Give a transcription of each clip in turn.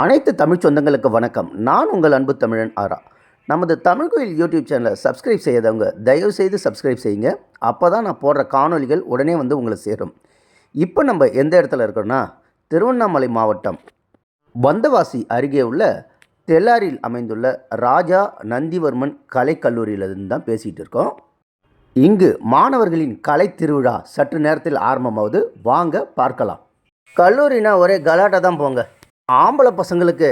அனைத்து தமிழ் சொந்தங்களுக்கு வணக்கம். நான் உங்கள் அன்பு தமிழன் ஆரா. நமது தமிழ் கோயில் யூடியூப் சேனலை சப்ஸ்கிரைப் செய்யாதவங்க தயவுசெய்து சப்ஸ்கிரைப் செய்யுங்க. அப்போ தான் நான் போடுற காணொலிகள் உடனே வந்து உங்களை சேரும். இப்போ நம்ம எந்த இடத்துல இருக்கோன்னா, திருவண்ணாமலை மாவட்டம் வந்தவாசி அருகே உள்ள தெல்லாரில் அமைந்துள்ள ராஜா நந்திவர்மன் கலைக்கல்லூரியிலிருந்து தான் பேசிகிட்டு இருக்கோம். இங்கு மாணவர்களின் கலை திருவிழா சற்று நேரத்தில் ஆரம்பமாகுது. வாங்க பார்க்கலாம். கல்லூரினா ஒரே கலாட்டா தான் போங்க. ஆம்பளை பசங்களுக்கு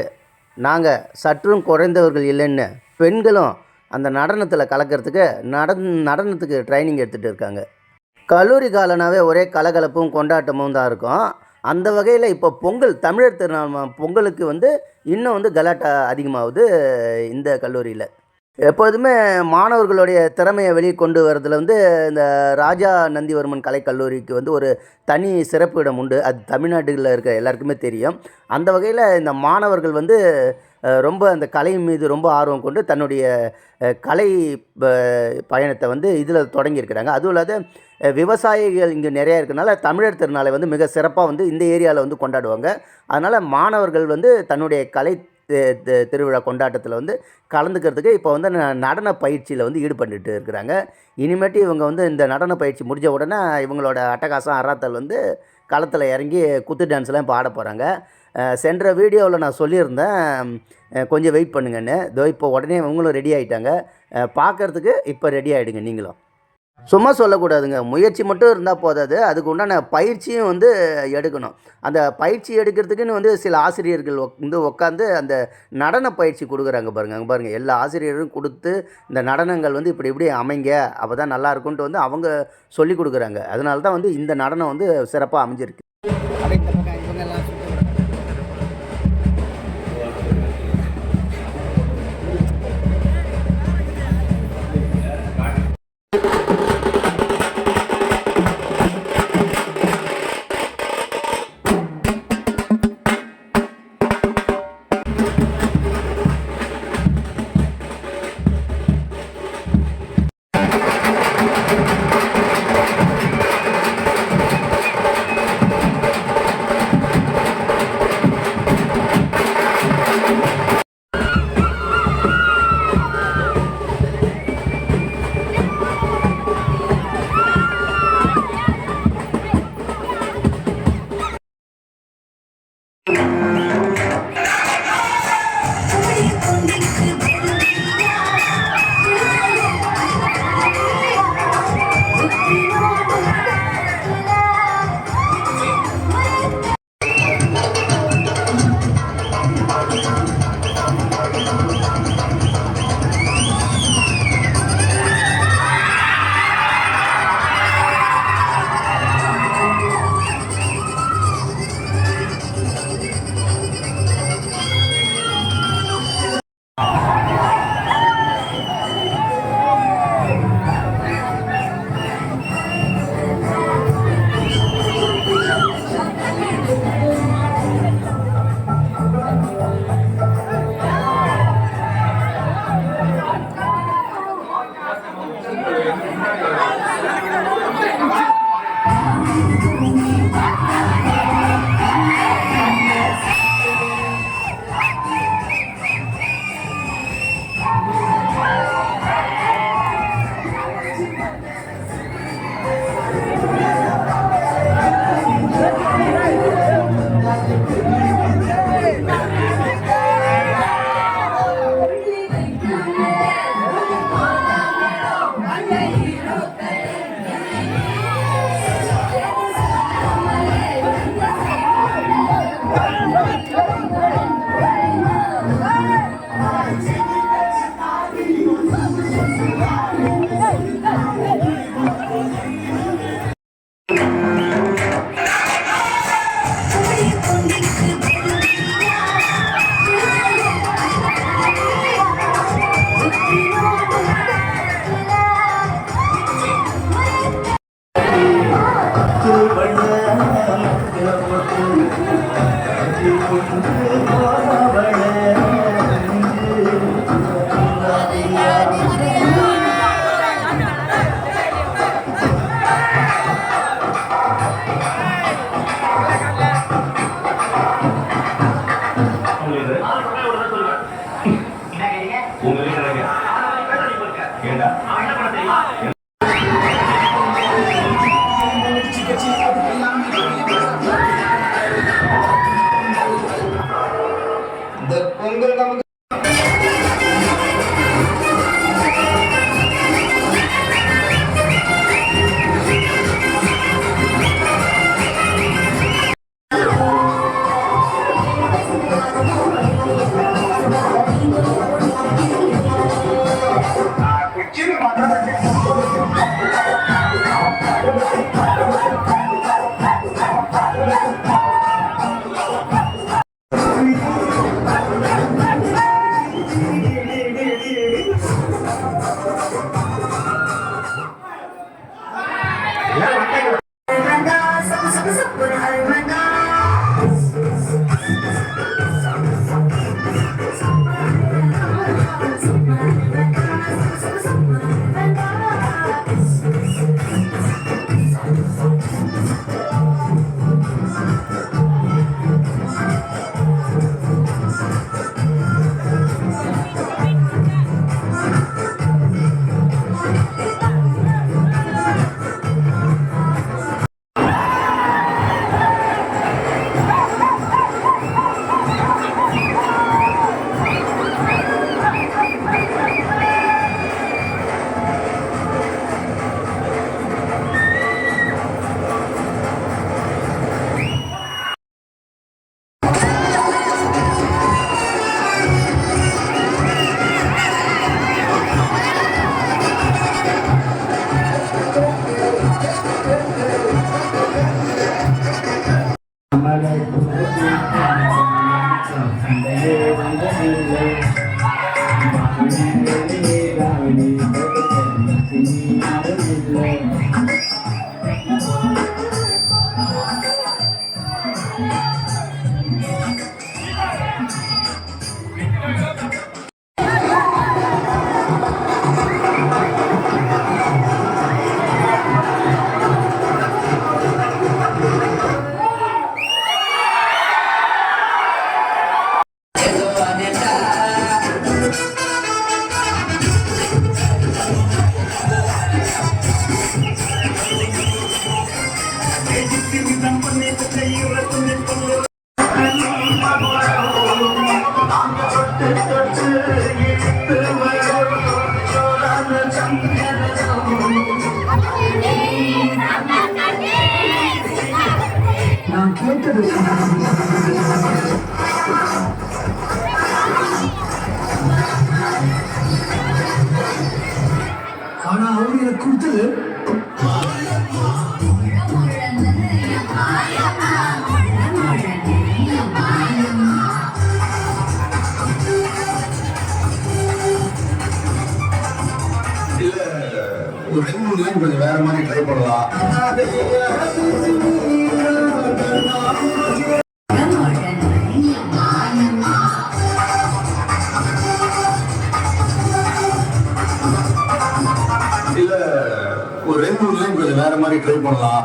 நாங்கள் சற்றும் குறைந்தவர்கள் இல்லைன்னு பெண்களும் அந்த நடனத்தில் கலக்கிறதுக்கு நடனத்துக்கு ட்ரைனிங் எடுத்துகிட்டு இருக்காங்க. கல்லூரி காலனாவே ஒரே கலகலப்பும் கொண்டாட்டமும் தான் இருக்கும். அந்த வகையில் இப்போ பொங்கல், தமிழர் திருநாள் பொங்கலுக்கு வந்து இன்னும் வந்து கலாட்டா அதிகமாகுது இந்த கல்லூரியில். எப்போதுமே மாணவர்களுடைய திறமையை வெளியே கொண்டு வரதுல வந்து இந்த ராஜா நந்திவர்மன் கலைக்கல்லூரிக்கு வந்து ஒரு தனி சிறப்பு இடம் உண்டு. அது தமிழ்நாட்டில் இருக்க எல்லாருக்குமே தெரியும். அந்த வகையில் இந்த மாணவர்கள் வந்து ரொம்ப அந்த கலை மீது ரொம்ப ஆர்வம் கொண்டு தன்னுடைய கலை பயணத்தை வந்து இதில் தொடங்கியிருக்கிறாங்க. அதுவும் இல்லாத விவசாயிகள் இங்கே நிறையா இருக்கனால தமிழர் திருநாளை வந்து மிக சிறப்பாக வந்து இந்த ஏரியாவில் வந்து கொண்டாடுவாங்க. அதனால் மாணவர்கள் வந்து தன்னுடைய கலை திருவிழா கொண்டாட்டத்தில் வந்து கலந்துக்கிறதுக்கு இப்போ வந்து நடன பயிற்சியில் வந்து ஈடுபட்டுட்டு இருக்கிறாங்க. இனிமேட்டு இவங்க வந்து இந்த நடன பயிற்சி முடிஞ்ச உடனே இவங்களோட அட்டகாசம் அறாத்தல் வந்து களத்தில் இறங்கி குத்து டான்ஸ்லாம் இப்போ ஆட போகிறாங்க. சென்ற வீடியோவில் நான் சொல்லியிருந்தேன் கொஞ்சம் வெயிட் பண்ணுங்கன்னு. இதோ இப்போ உடனே இவங்களும் ரெடி ஆகிட்டாங்க. பார்க்குறதுக்கு இப்போ ரெடி ஆகிடுங்க. நீங்களும் சும்மா சொல்லக்கூடாதுங்க. முயற்சி மட்டும் இருந்தால் போதாது, அதுக்கு உண்டான பயிற்சியும் வந்து எடுக்கணும். அந்த பயிற்சி எடுக்கிறதுக்குன்னு வந்து சில ஆசிரியர்கள் வந்து உட்காந்து அந்த நடன பயிற்சி கொடுக்குறாங்க பாருங்கள். அங்கே பாருங்கள், எல்லா ஆசிரியரும் கொடுத்து இந்த நடனங்கள் வந்து இப்படி இப்படி அமைங்க, அப்போ தான் நல்லாயிருக்குன்ட்டு வந்து அவங்க சொல்லி கொடுக்குறாங்க. அதனால தான் வந்து இந்த நடனம் வந்து சிறப்பாக அமைஞ்சிருக்கு. உங்கள் நமக்கு நான் கேட்டது ஆனா அவங்க எனக்கு கொடுத்தது ஒரு 2-3 லைன் கொஞ்சம் வேற மாதிரி ட்ரை பண்ணலாம். இல்ல ஒரு 2-3 லைன் கொஞ்சம் வேற மாதிரி ட்ரை பண்ணலாம்.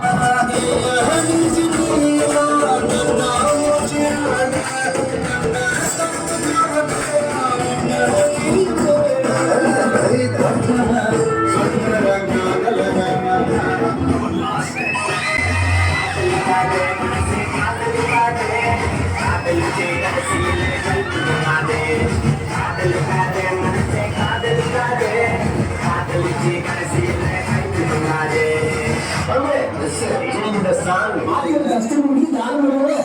இந்த சாங் கஷ்டம் முடிஞ்சு தாங்க இல்லையா